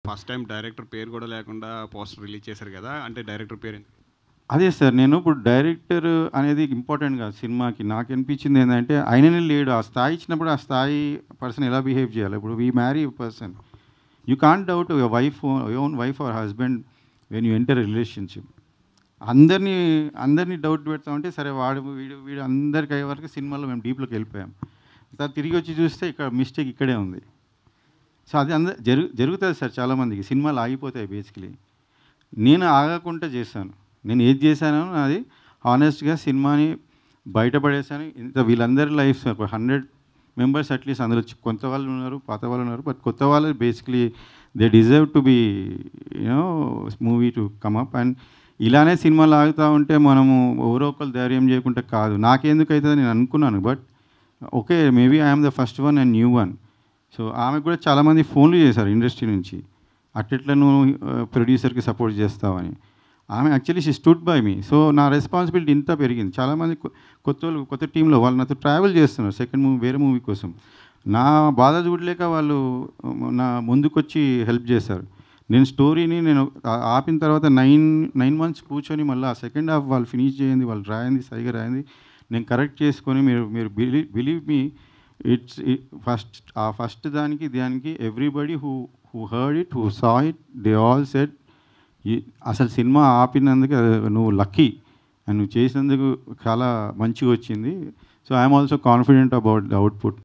First time director పేరు కూడా లేకుండా పోస్టర్ రిలీజ్ చేశారు కదా! అంటే డైరెక్టర్ పేరు అదే సార్. నేను ఇప్పుడు డైరెక్టర్ అనేది ఇంపార్టెంట్ కాదు సినిమాకి. నాకనిపించింది ఏందంటే ఆయననే లేడు. ఆ స్థాయి ఇచ్చినప్పుడు ఆ స్థాయి పర్సన్ ఎలా బిహేవ్ చేయాలి. ఇప్పుడు we marry a person. You can't doubt your own wife or husband when you enter a relationship. అందరిని డౌట్ పెడతామంటే సరే వీడు అందరికి అయ్యే వరకు సినిమాలో మేము డీప్‌లోకి వెళ్ళిపోయాం. తర్వాత తిరిగి వచ్చి చూస్తే ఇక్కడ మిస్టేక్ ఇక్కడే ఉంది. సో అది జరుగుతుంది సార్ చాలామందికి. సినిమాలు ఆగిపోతాయి బేసికలీ. నేను ఆగకుండా చేశాను. నేను ఏది చేశానో అది హానెస్ట్‌గా సినిమాని బయటపడేసాను. వీళ్ళందరి లైఫ్స్ ఒక 100 మెంబర్స్ అట్లీస్ట్ అందులో కొత్త వాళ్ళు ఉన్నారు, పాత వాళ్ళు ఉన్నారు. బట్ కొత్త వాళ్ళు basically they deserve to be movie to come up. And ఇలానే సినిమాలు ఆగుతూ ఉంటే మనము ఎవరో ఒకరు ధైర్యం చేయకుంటే కాదు. నాకెందుకు అవుతుందో నేను అనుకున్నాను. But okay, maybe I'm the first one and new one. So ఆమెకు కూడా చాలామంది ఫోన్లు చేశారు ఇండస్ట్రీ నుంచి. అట్లా నువ్వు ప్రొడ్యూసర్కి సపోర్ట్ చేస్తావని. ఆమె actually she stood by me. So నా రెస్పాన్సిబిలిటీ ఇంత పెరిగింది. చాలామంది కొత్త టీంలో వాళ్ళు నాతో ట్రావెల్ చేస్తున్నారు సెకండ్ మూవీ వేరే మూవీ కోసం. నా బాధ చూడలేక వాళ్ళు నా ముందుకొచ్చి హెల్ప్ చేశారు. నేను స్టోరీని ఆపిన తర్వాత 9 మంత్స్ కూర్చొని మళ్ళీ ఆ సెకండ్ హాఫ్ వాళ్ళు ఫినిష్ చేయండి, వాళ్ళు రాయింది సరిగా రాయింది నేను కరెక్ట్ చేసుకొని మీరు బిలీవ్ మీ ఫస్ట్ దానికి everybody who heard it, who saw it, they all said అసలు సినిమా ఆపినందుకు నువ్వు లక్కీ అండ్ నువ్వు చేసినందుకు చాలా మంచిగా వచ్చింది. So I'm also confident about the output.